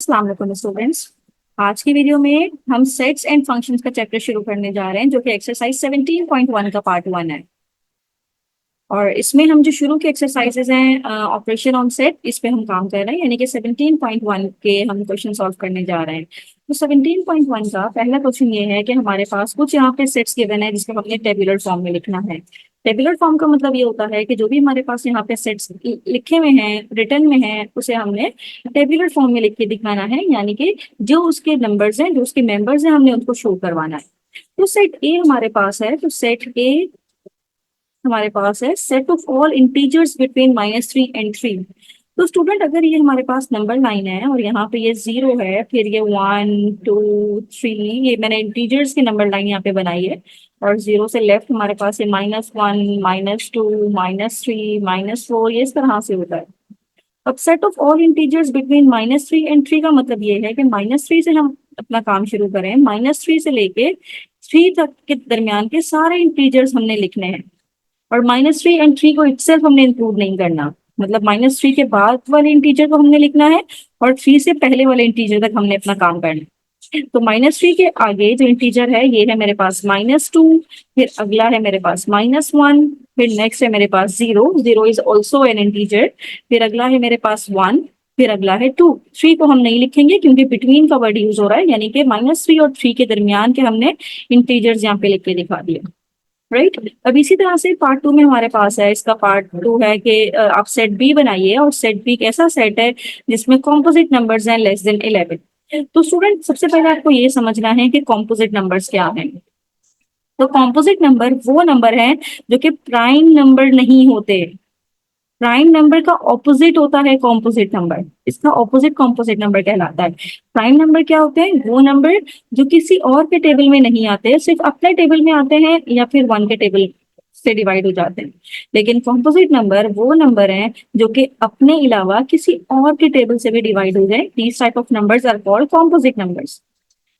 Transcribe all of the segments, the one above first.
अस्सलाम वालेकुम स्टूडेंट्स। आज की वीडियो में हम सेट्स एंड फंक्शंस का चैप्टर शुरू करने जा रहे हैं जो कि एक्सरसाइज 17.1 का पार्ट 1 है। और इसमें हम जो शुरू के एक्सरसाइजेज हैं ऑपरेशन ऑन सेट, इस पे हम काम कर रहे हैं, यानी कि 17.1 के हम क्वेश्चन सॉल्व करने जा रहे हैं। तो 17.1 का पहला क्वेश्चन ये है कि हमारे पास कुछ यहाँ पे सेट्स गिवन है जिसको हमने टेबुलर फॉर्म में लिखना है। टेबुलर फॉर्म का मतलब ये होता है कि जो भी हमारे पास यहाँ पे सेट्स लिखे हुए हैं, रिटर्न में है, उसे हमने टेबुलर फॉर्म में लिख के दिखाना है, यानी कि जो उसके नंबर्स हैं, जो उसके मेंबर्स हैं, हमने उनको शो करवाना है। तो सेट ए हमारे पास है, तो सेट ए हमारे पास है set of all integers between -3 and 3। तो स्टूडेंट, अगर ये हमारे पास नंबर लाइन है और यहाँ पे ये 0 है, फिर ये 1 2 3, ये मैंने इंटीजर्स की नंबर लाइन यहाँ पे बनाई है। और 0 से लेफ्ट हमारे पास ये -1 -2 -3 -4, ये इस तरह से होता है। अब set of all integers between -3 and 3 का मतलब ये है कि -3 से हम अपना काम शुरू करें, -3 से लेके 3 तक के दरमियान के सारे इंटीजर्स हमने लिखने हैं। और -3 and 3 को इटसेल्फ हमने इंक्लूड नहीं करना, मतलब -3 के बाद वाले इंटीजर को हमने लिखना है और 3 से पहले वाले इंटीजर तक हमने अपना काम करना है। तो -3 के आगे जो इंटीजर है ये है मेरे पास -2, फिर अगला है मेरे पास -1, फिर नेक्स्ट है मेरे पास 0, 0 इज ऑल्सो एन इंटीजर, फिर अगला है मेरे पास 1, फिर अगला है 2। 3 को हम नहीं लिखेंगे क्योंकि बिटवीन का वर्ड यूज हो रहा है, यानी कि -3 और 3 के दरमियान के हमने इंटीजर्स यहाँ पे लिख के दिखा दिया। राइट। अब इसी तरह से पार्ट 2 में हमारे पास है, इसका पार्ट 2 है कि आप सेट बी बनाइए, और सेट बी एक ऐसा सेट है जिसमें कॉम्पोजिट नंबर्स हैं <11। तो स्टूडेंट, सबसे पहले आपको ये समझना है कि कॉम्पोजिट नंबर्स क्या हैं। तो कॉम्पोजिट नंबर वो नंबर हैं जो कि प्राइम नंबर नहीं होते। प्राइम नंबर का ऑपोजिट होता है कॉम्पोजिट नंबर, इसका ऑपोजिट कॉम्पोजिट नंबर कहलाता है। प्राइम नंबर क्या होते हैं? वो नंबर जो किसी और के टेबल में नहीं आते, सिर्फ अपने टेबल में आते हैं या फिर वन के टेबल से डिवाइड हो जाते हैं। लेकिन कॉम्पोजिट नंबर वो नंबर हैं जो कि अपने अलावा किसी और के टेबल से भी डिवाइड हो जाए। These type of numbers are called composite numbers.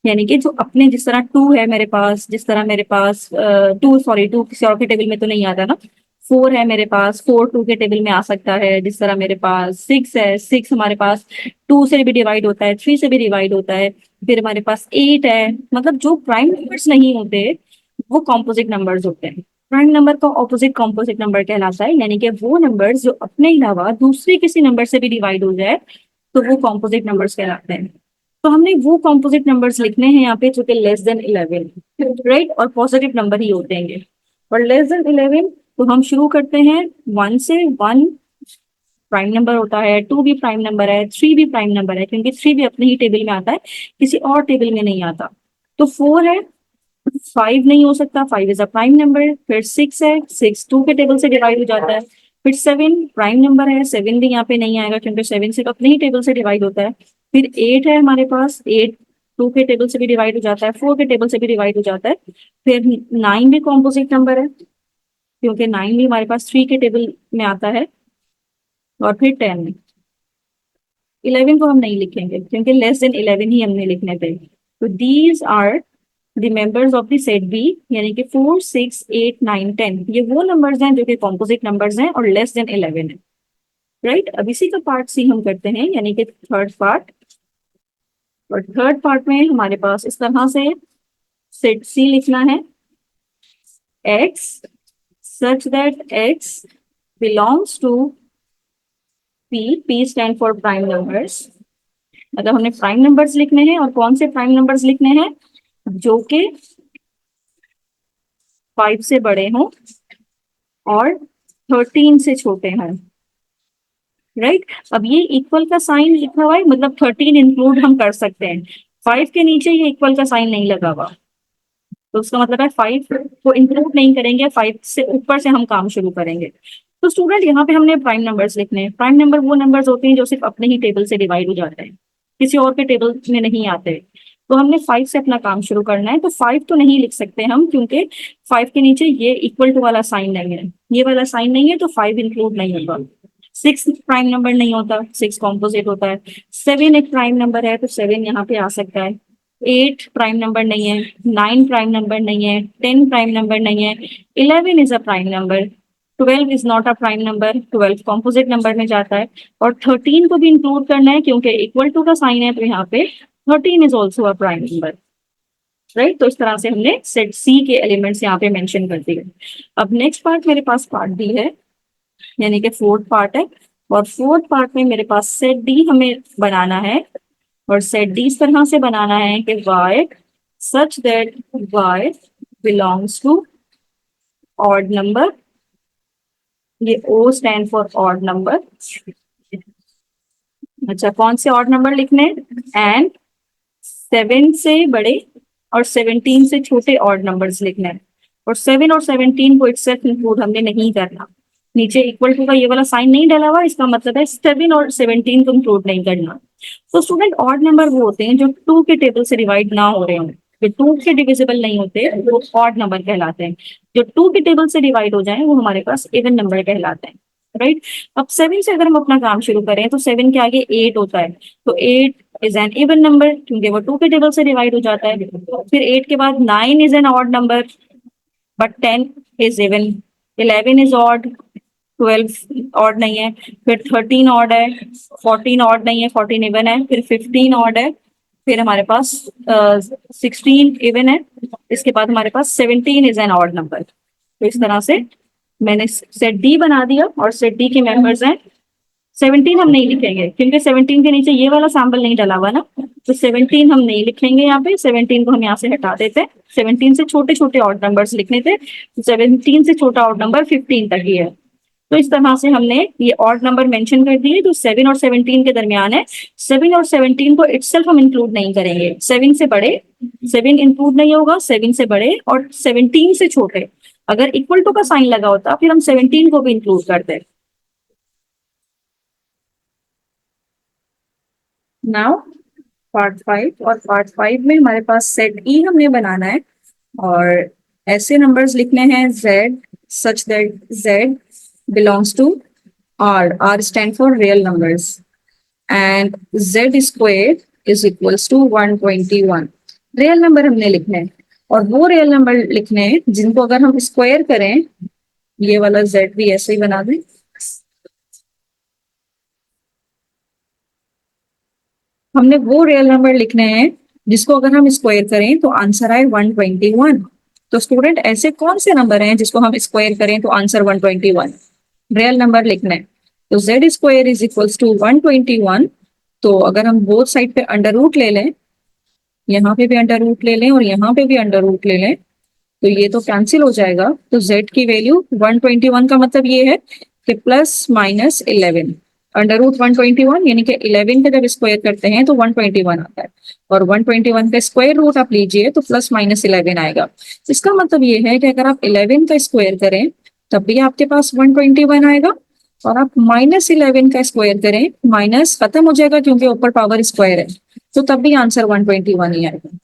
यानी कि जो अपने, जिस तरह 2 है मेरे पास, जिस तरह मेरे पास 2 किसी और के टेबल में तो नहीं आता ना। 4 है मेरे पास, 4 2 के टेबल में आ सकता है। जिस तरह मेरे पास 6 है, 6 हमारे पास 2 से भी डिवाइड होता है, 3 से भी डिवाइड होता है। फिर हमारे पास 8 है। मतलब जो प्राइम नंबर्स नहीं होते वो कॉम्पोजिट नंबर्स होते हैं। प्राइम नंबर का ऑपोजिट कॉम्पोजिट नंबर कहलाता है, यानी कि वो नंबर्स जो अपने अलावा दूसरे किसी नंबर से भी डिवाइड हो जाए तो वो कॉम्पोजिट नंबर्स कहलाते हैं। तो हमने वो कॉम्पोजिट नंबर्स लिखने हैं यहाँ पे जो कि <11, राइट, और पॉजिटिव नंबर ही होते हैं। और <11, तो हम शुरू करते हैं 1 से। 1 प्राइम नंबर होता है, 2 भी प्राइम नंबर है, 3 भी प्राइम नंबर है क्योंकि 3 भी अपने ही टेबल में आता है, किसी और टेबल में नहीं आता। तो 4 है, 5 नहीं हो सकता, 5 इज अ प्राइम नंबर। फिर 6 है, 6 2 के टेबल से डिवाइड हो जाता है। फिर 7 प्राइम नंबर है, 7 भी यहाँ पे नहीं आएगा क्योंकि 7 सिर्फ अपने ही टेबल से डिवाइड होता है। फिर 8 है हमारे पास, 8 2 के टेबल से भी डिवाइड हो जाता है, 4 के टेबल से भी डिवाइड हो जाता है। फिर 9 भी कॉम्पोजिट नंबर है क्योंकि 9 भी हमारे पास 3 के टेबल में आता है। और फिर 10, 11 को हम नहीं लिखेंगे क्योंकि <11 ही हमने लिखने थे। तो these are the members of the set B, यानी कि 4 6 8 9 10, ये वो नंबर्स हैं जो कि कॉम्पोजिट नंबर्स हैं और <11 है। राइट। अब इसी का पार्ट सी हम करते हैं, यानी कि थर्ड पार्ट। और थर्ड पार्ट में हमारे पास इस तरह से सेट सी लिखना है, x such that x belongs to P. P stand for prime numbers. मतलब हमने प्राइम नंबर्स लिखने हैं, और कौन से प्राइम नंबर्स लिखने हैं? जो कि 5 से बड़े हों और 13 से छोटे हों। राइट। अब ये इक्वल का साइन लिखा हुआ है, मतलब 13 इंक्लूड हम कर सकते हैं। 5 के नीचे ये इक्वल का साइन नहीं लगा हुआ, तो उसका मतलब है 5 को इंक्लूड नहीं करेंगे, 5 से ऊपर से हम काम शुरू करेंगे। तो स्टूडेंट, यहाँ पे हमने प्राइम नंबर्स लिखने हैं। प्राइम नंबर वो नंबर्स होते हैं जो सिर्फ अपने ही टेबल से डिवाइड हो जाते हैं, किसी और के टेबल में नहीं आते। तो हमने 5 से अपना काम शुरू करना है। तो 5 तो नहीं लिख सकते हम क्योंकि 5 के नीचे ये इक्वल टू वाला साइन नहीं है, ये वाला साइन नहीं है, तो 5 इंक्लूड नहीं होगा। 6 प्राइम नंबर नहीं होता, 6 कॉम्पोजिट होता है। 7 एक प्राइम नंबर है, तो 7 यहाँ पे आ सकता है। 8 प्राइम नंबर नहीं है, 9 प्राइम नंबर नहीं है, 10 प्राइम नंबर नहीं है, 11 is a prime number. 12 is not a prime number, 12 composite number में जाता है, और 13 को भी इंक्लूड करना है क्योंकि इक्वल टू का साइन है, तो यहाँ पे 13 is also a prime number, right. तो इस तरह से हमने सेट सी के एलिमेंट्स यहाँ पे मेंशन कर दिए। अब नेक्स्ट पार्ट मेरे पास पार्ट डी है, यानी कि फोर्थ पार्ट है, और फोर्थ पार्ट में मेरे पास सेट डी हमें बनाना है, और सेट डी इस तरह से बनाना है कि y such that y belongs to odd number, ये O stand for odd number. अच्छा, कौन से ऑड नंबर लिखने हैं? एंड 7 से बड़े और 17 से छोटे ऑड नंबर्स लिखने हैं, और 7 और 17 को इटसेल्फ इंक्लूड हमने नहीं करना। नीचे इक्वल टू का ये वाला साइन नहीं डला हुआ, इसका मतलब है 7 और 17 को इंक्लूड नहीं करना। तो स्टूडेंट, ऑड नंबर वो होते हैं जो 2 के टेबल से डिवाइड ना हो रहे हों, जो 2 के डिविजिबल नहीं होते वो ऑड नंबर कहलाते हैं। जो 2 के टेबल से डिवाइड हो जाए वो हमारे पास इवन नंबर कहलाते हैं, राइट। अब 7 से अगर हम अपना काम शुरू करें तो 7 के आगे 8 होता है, तो 8 इज एन इवन नंबर क्योंकि वो 2 के टेबल से डिवाइड हो जाता है। फिर 8 के बाद 9 is an odd number but 10 is even, 11 is odd, 12 odd नहीं है, फिर 13 ऑड है, 14 ऑड नहीं है, 14 इवन है, फिर 15 ऑड है, फिर हमारे पास 16 इवन है, इसके बाद हमारे पास 17 इज एन ऑड नंबर। तो इस तरह से मैंने सेट डी बना दिया, और सेट डी के मेंबर्स हैं 17 हम नहीं लिखेंगे क्योंकि 17 के नीचे ये वाला सैंपल नहीं डला हुआ ना, तो 17 हम नहीं लिखेंगे यहाँ पे, 17 को हम यहाँ से हटा देते हैं। 17 से छोटे छोटे ऑड नंबर्स लिखने थे, 17 से छोटा ऑड नंबर 15 तक ही है। तो इस तरह से हमने ये ऑड नंबर मेंशन कर दिए जो 7 और 17 के दरमियान है। 7 और 17 को इटसेल्फ हम इंक्लूड नहीं करेंगे, 7 से बड़े, 7 इंक्लूड नहीं होगा, 7 से बड़े और 17 से छोटे। अगर इक्वल टू का साइन लगा होता फिर हम 17 को भी इंक्लूड करते। नाउ पार्ट 5, और पार्ट 5 में हमारे पास सेट ई हमने बनाना है, और ऐसे नंबर्स लिखने हैं z such that z belongs to R stand for real numbers, and z square is equals to 121। Real number हमने लिखने हैं, और वो रियल नंबर लिखने हैं जिनको अगर हम स्क्वायर करें, ये वाला z भी ऐसे ही बना दें, हमने वो रियल नंबर लिखने हैं जिसको अगर हम स्क्वायर करें तो आंसर आए 121। तो स्टूडेंट, ऐसे कौन से नंबर हैं जिसको हम स्क्वायर करें तो आंसर 121? रियल नंबर लिखना है, तो z square is equals to 121। तो अगर हम बोथ साइड पे अंडर रूट ले लें, यहाँ पे भी अंडर रूट ले लें और यहाँ पे भी अंडर रूट ले लें, तो ये तो कैंसिल हो जाएगा। तो z की वैल्यू 121 का मतलब ये है कि प्लस माइनस 11 अंडर रूट 121, यानी कि 11 का जब स्क्वायर करते हैं तो 121 आता है, और 121 का स्क्वायर रूट आप लीजिए तो प्लस माइनस 11 आएगा। इसका मतलब ये है कि अगर आप 11 का स्क्वायर करें तब भी आपके पास 121 आएगा, और आप माइनस 11 का स्क्वायर करें, माइनस खत्म हो जाएगा क्योंकि ऊपर पावर स्क्वायर है, तो तब भी आंसर 121 ही आएगा।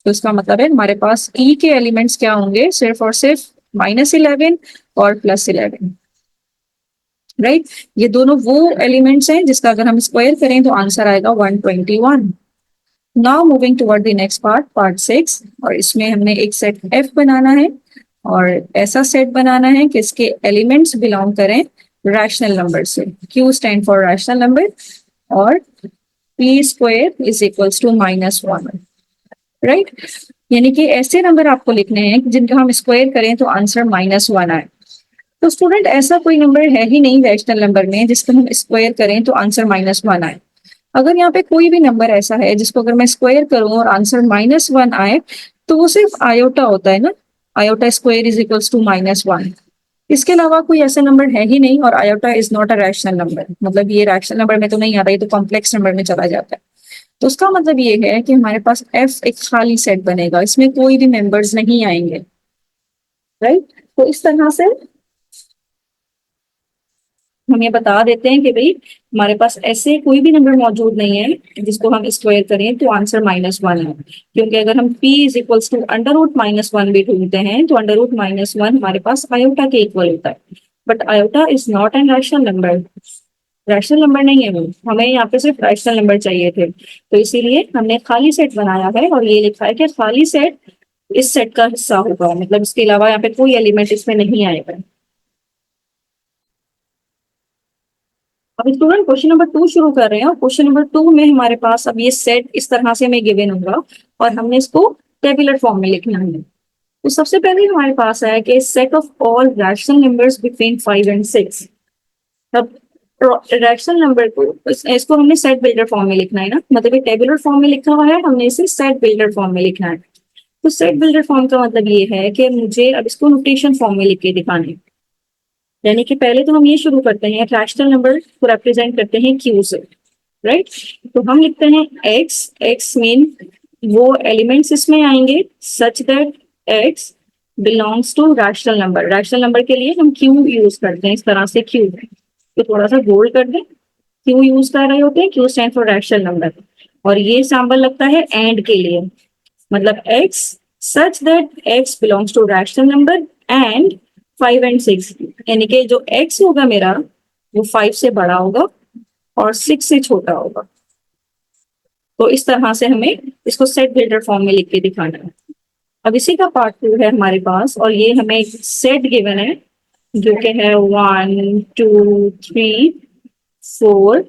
तो इसका मतलब है हमारे पास ई के एलिमेंट्स क्या होंगे, सिर्फ और सिर्फ माइनस 11 और प्लस 11, राइट। ये दोनों वो एलिमेंट्स हैं जिसका अगर हम स्क्वायर करें तो आंसर आएगा 121। Now moving toward the next part, part 6, और इसमें हमने एक सेट एफ बनाना है, और ऐसा सेट बनाना है कि इसके एलिमेंट्स बिलोंग करें रैशनल नंबर से। Q stand for rational number, और P square is equals to -1, right. यानी कि ऐसे नंबर आपको लिखने हैं जिनका हम स्क्वायर करें तो आंसर -1 आए। तो स्टूडेंट, ऐसा कोई नंबर है ही नहीं रैशनल नंबर में जिसको हम स्क्वायर करें तो आंसर -1 आए। अगर यहाँ पे कोई भी नंबर ऐसा है जिसको अगर मैं स्क्वायर करूं और आंसर -1 आए तो वो सिर्फ आयोटा होता है ना, iota square is equals to -1। इसके अलावा कोई ऐसा नंबर है ही नहीं, और iota is not a rational number, मतलब ये रैशनल नंबर में तो नहीं आता, ये तो कॉम्प्लेक्स नंबर में चला जाता है। तो उसका मतलब ये है कि हमारे पास एफ एक खाली सेट बनेगा, इसमें कोई भी मेंबर्स नहीं आएंगे, राइट। तो इस तरह से हम ये बता देते हैं कि भाई हमारे पास ऐसे कोई भी नंबर मौजूद नहीं है जिसको हम स्क्वायर करें तो आंसर -1 है, क्योंकि अगर हम p is equals to under root -1 भी ढूंढते हैं तो अंडर रूट -1 हमारे पास आयोटा के इक्वल होता है, but iota is not an rational number, rational number नहीं है वो, हमें यहाँ पे सिर्फ रैशनल नंबर चाहिए थे। तो इसीलिए हमने खाली सेट बनाया है, और ये लिखा है कि खाली सेट इस सेट का हिस्सा होगा, मतलब इसके अलावा यहाँ पे कोई एलिमेंट इसमें नहीं आएगा। अब स्टूडेंट क्वेश्चन नंबर 2 शुरू कर रहे हैं और क्वेश्चन नंबर 2 में हमारे पास अब ये सेट इस तरह से हमें गिवन होगा और हमने इसको टेबुलर फॉर्म में लिखना है। तो सबसे पहले हमारे पास है कि set of all rational numbers between 5 and 6। अब रैशनल नंबर को इसको हमने सेट बिल्डर फॉर्म में लिखना है ना, मतलब ये टेबुलर फॉर्म में लिखा हुआ है, हमने इसे सेट बिल्डर फॉर्म में लिखना है। तो सेट बिल्डर फॉर्म का मतलब ये है कि मुझे अब इसको नोटेशन फॉर्म में लिख के दिखाना है। यानी कि पहले तो हम ये शुरू करते हैं, रैशनल नंबर को रिप्रेजेंट करते हैं क्यू से, राइट। तो हम लिखते हैं एक्स, एक्स मीन वो एलिमेंट्स इसमें आएंगे सच that x belongs to rational number. Rational number के लिए हम क्यू यूज करते हैं, इस तरह से क्यू। तो थोड़ा सा बोल्ड कर दें, क्यू यूज कर रहे होते हैं, Q stand for rational number. और ये सैम्बल लगता है एंड के लिए, मतलब x such that x belongs to rational number and 5 and 6। यानी कि जो एक्स होगा मेरा वो 5 से बड़ा होगा और 6 से छोटा होगा। तो इस तरह से हमें इसको सेट बिल्डर फॉर्म में लिख के दिखाना है। अब इसी का पार्ट 2 है हमारे पास और ये हमें सेट गिवन है जो कि है 1 2 3 4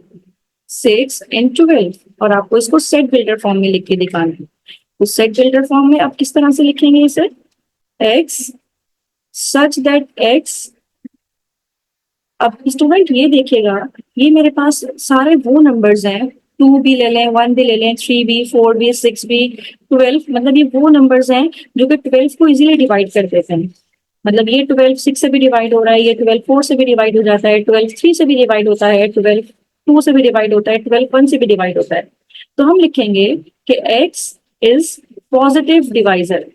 6 एंड 12 और आपको इसको सेट बिल्डर फॉर्म में लिख के दिखाना है। तो सेट बिल्डर फॉर्म में आप किस तरह से लिखेंगे इसे, एक्स सच दैट एक्स। अब स्टूडेंट ये देखिएगा, ये मेरे पास सारे वो नंबर्स हैं, 2 भी ले लें, 1 भी ले लें, 3 भी, 4 भी, 6 भी, 12, मतलब ये वो नंबर्स हैं जो कि 12 को इजीली डिवाइड कर देते हैं। मतलब ये 12 6 से भी डिवाइड हो रहा है, ये 12 4 से भी डिवाइड हो जाता है, 12 3 से भी डिवाइड होता है, 12 2 से भी डिवाइड होता है, 12 1 से भी डिवाइड होता है। तो हम लिखेंगे कि x is positive divisor.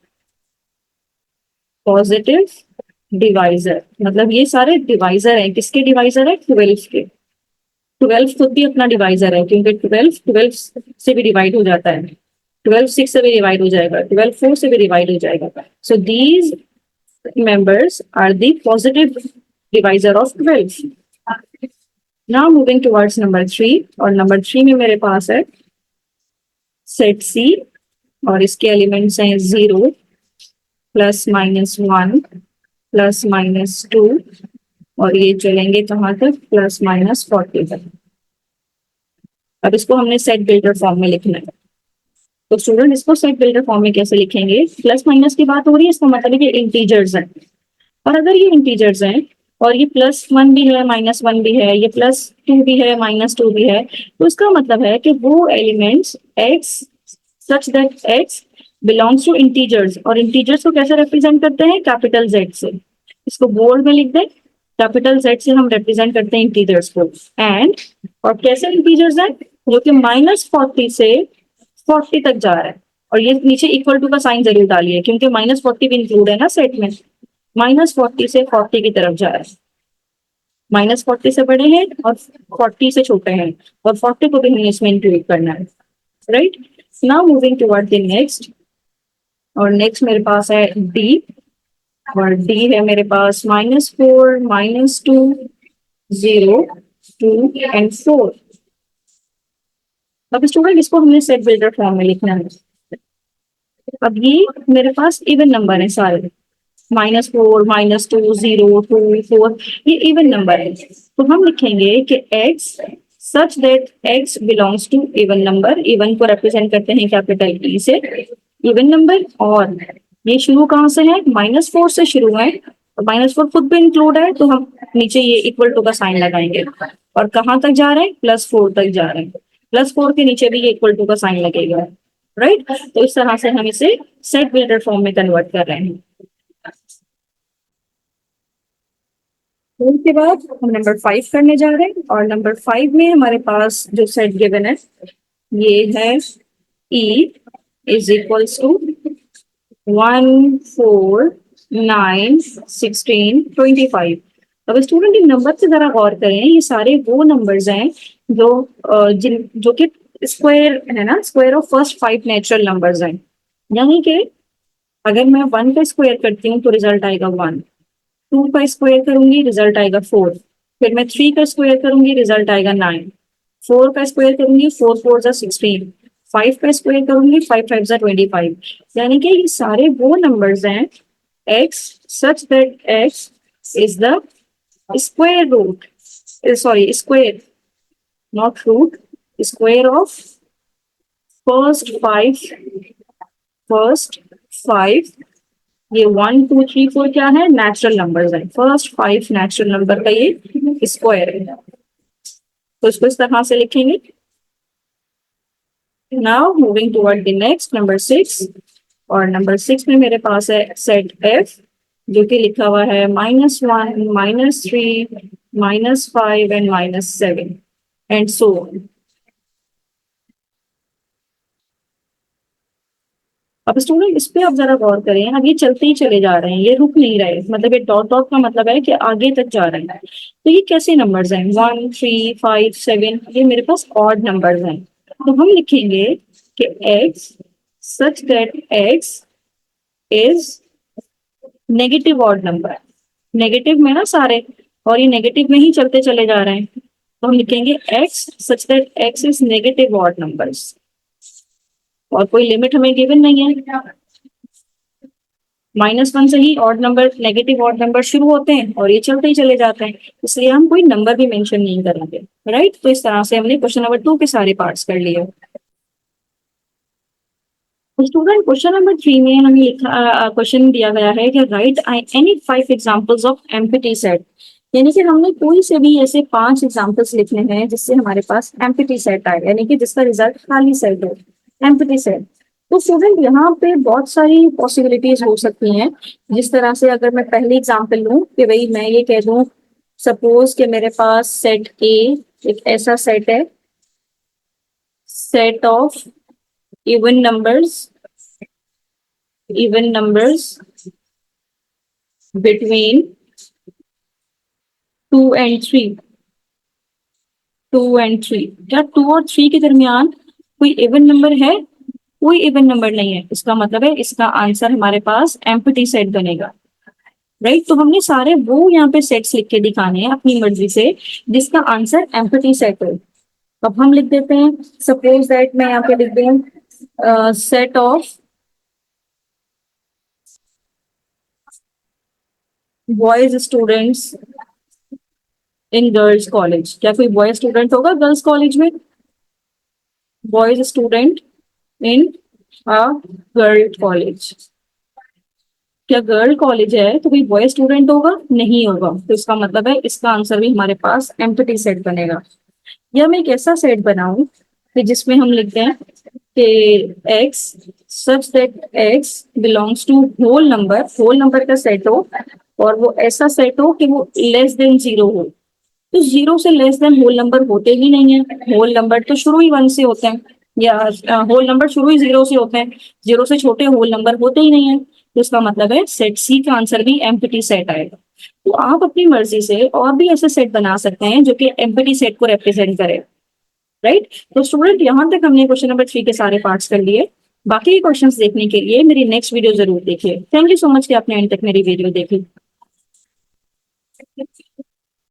Positive divisor मतलब ये सारे डिवाइजर हैं, किसके डिवाइजर है, 12 के। 12 खुद भी अपना डिवाइजर है क्योंकि 12 से भी डिवाइड हो जाता है, 12 6 से भी डिवाइड हो जाएगा, 12 4 से भी डिवाइड हो जाएगा। So these members are the positive divisor of 12. Now moving towards number 3 और number 3 में मेरे पास है सेट C और इसके एलिमेंट्स हैं 0 प्लस माइनस 1 प्लस माइनस 2 और ये चलेंगे कहाँ तक, प्लस माइनस 40 तक। अब इसको हमने सेट बिल्डर फॉर्म में लिखना है। तो स्टूडेंट इसको सेट बिल्डर फॉर्म में कैसे लिखेंगे, प्लस माइनस की बात हो रही है, इसका मतलब है कि इंटीजर्स हैं। और अगर ये इंटीजर्स हैं और ये +1 भी है, -1 भी है, ये +2 भी है, -2 भी है, तो इसका मतलब है कि वो elements x such that x belongs to integers. और इंटीजर्स को कैसे रिप्रेजेंट करते हैं, कैपिटल Z से। इसको बोल्ड में लिख दें, कैपिटल Z से हम रिप्रेजेंट करते हैं इंटीजर्स को। एंड और कैसे इंटीजर्स हैं, जो कि -40 से 40 तक जा रहा है। और ये नीचे इक्वल टू का साइन जरूर डालिए क्योंकि -40 भी इंक्लूड है ना सेट में। -40 से 40 की तरफ जा रहा है, -40 से बड़े हैं और 40 से छोटे हैं और 40 को भी हमें इसमें इंक्लूड करना है, right. Now moving toward the next और नेक्स्ट मेरे पास है D और D है मेरे पास -4 -2 0 2 एंड 4। अब स्टूडेंट इसको हमने सेट बिल्डर फॉर्म में लिखना है। अब ये मेरे पास इवन नंबर है सारे, -4 -2 0 2 4, ये इवन नंबर है। तो हम लिखेंगे कि x such that x belongs to even number. Even को रिप्रेजेंट करते हैं कैपिटल E से, इवन नंबर। और ये शुरू कहाँ से है, -4 से शुरू है और -4 खुद भी इंक्लूड है, तो हम नीचे ये इक्वल टू का साइन लगाएंगे। और कहाँ तक जा रहे हैं, +4 तक जा रहे हैं, +4 के नीचे भी ये इक्वल टू का साइन लगेगा, राइट। तो इस तरह से हम इसे सेट बिल्डर फॉर्म में कन्वर्ट कर रहे हैं। उसके बाद हम नंबर 5 करने जा रहे हैं और नंबर 5 में हमारे पास जो सेट गिवन है ये है E इज इक्वल्स टू 1 4 9 16 25। अब स्टूडेंट इन नंबर से जरा गौर करें, ये सारे वो नंबर्स हैं जो जो कि स्क्वायर है ना, square of first 5 natural numbers हैं। यानी कि अगर मैं 1 का स्क्वायर करती हूँ तो रिजल्ट आएगा 1, 2 का स्क्वायर करूंगी रिजल्ट आएगा 4, फिर मैं 3 का स्क्वायर करूंगी रिजल्ट आएगा 9, 4 का स्क्वायर करूंगी 4 4 जा 16, 5 का स्क्वायर करूंगी 5 5 जा 25। यानी कि ये सारे वो नंबर्स हैं x such that x is the square root, sorry square not root, square of first five, ये 1 2 3 4 क्या है, नेचुरल नंबर्स है, फर्स्ट 5 नेचुरल नंबर का ये स्क्वायर है, तो इसको इस तरह से लिखेंगे। Now moving toward the next number 6, और नंबर 6 में मेरे पास है सेट एफ, जो कि लिखा हुआ है -1 -3 -5 एंड -7 एंड सो ऑन। अब स्टूडेंट इस पे आप जरा गौर करें, अब ये चलते ही चले जा रहे हैं, ये रुक नहीं रहे, मतलब ये डॉट डॉट का मतलब है कि आगे तक जा रहे हैं। तो ये कैसे नंबर्स हैं, 1 3 5 7, ये मेरे पास ऑड नंबर्स हैं। तो हम लिखेंगे कि x such that x is negative odd number, negative में ना सारे, और ये नेगेटिव में ही चलते चले जा रहे हैं, तो हम लिखेंगे x such that x is negative odd numbers, और कोई लिमिट हमें गिवन नहीं है। -1 से ही odd number, negative odd number शुरू होते हैं और ये चलते ही चले जाते हैं, इसलिए हम कोई नंबर भी मेंशन नहीं करेंगे, राइट। तो इस तरह से हमने क्वेश्चन नंबर 2 के सारे पार्ट्स कर लिए। स्टूडेंट क्वेश्चन नंबर 3 में हमें लिखा, क्वेश्चन दिया गया है कि right any 5 examples of empty set, यानी कि हमने कोई से भी ऐसे 5 एग्जांपल्स लिखने हैं जिससे हमारे पास एम्प्टी सेट आए, यानी कि जिसका रिजल्ट खाली सेट हो, एम्प्टी सेट। तो स्टूडेंट यहाँ पे बहुत सारी पॉसिबिलिटीज हो सकती हैं, जिस तरह से अगर मैं पहली एग्जांपल लूं कि भाई मैं ये कह दूं, सपोज कि मेरे पास सेट ए एक ऐसा सेट है, set of even numbers between 2 and 3, 2 and 3, क्या 2 और 3 के दरमियान कोई इवन नंबर है, कोई इवन नंबर नहीं है, इसका मतलब है इसका आंसर हमारे पास एम्प्टी सेट बनेगा, राइट। तो हमने सारे वो यहाँ पे सेट्स लिख के दिखाने हैं अपनी मर्जी से जिसका आंसर एम्प्टी सेट हो। अब हम लिख देते हैं, सपोज दैट मैं यहाँ पे लिख दूं set of boys students in girls college, क्या कोई बॉय स्टूडेंट होगा गर्ल्स कॉलेज में, boys student in a girl college, क्या गर्ल कॉलेज है तो कोई बॉय स्टूडेंट होगा, नहीं होगा, तो इसका मतलब है इसका आंसर भी हमारे पास एम्प्टी सेट बनेगा। या मैं एक ऐसा सेट बनाऊं कि जिसमें हम लिखते हैं कि x such that x belongs to whole number का सेट हो, और वो ऐसा सेट हो कि वो लेस देन 0 हो। तो 0 से लेस देन होल नंबर होते ही नहीं है, होल नंबर तो शुरू ही 1 से होते हैं, या होल नंबर शुरू ही 0 से होते हैं, 0 से छोटे होल नंबर होते ही नहीं है, तो इसका मतलब है सेट सी का आंसर भी एम्प्टी सेट आएगा। तो आप अपनी मर्जी से और भी ऐसे सेट बना सकते हैं जो कि एम्प्टी सेट को रिप्रेजेंट करे, राइट। तो स्टूडेंट यहाँ तक हमने क्वेश्चन नंबर 3 के सारे पार्ट्स कर लिए, बाकी क्वेश्चंस देखने के लिए मेरी नेक्स्ट वीडियो जरूर देखिए। थैंक यू सो मच कि आपने एंड तक मेरी वीडियो देखी।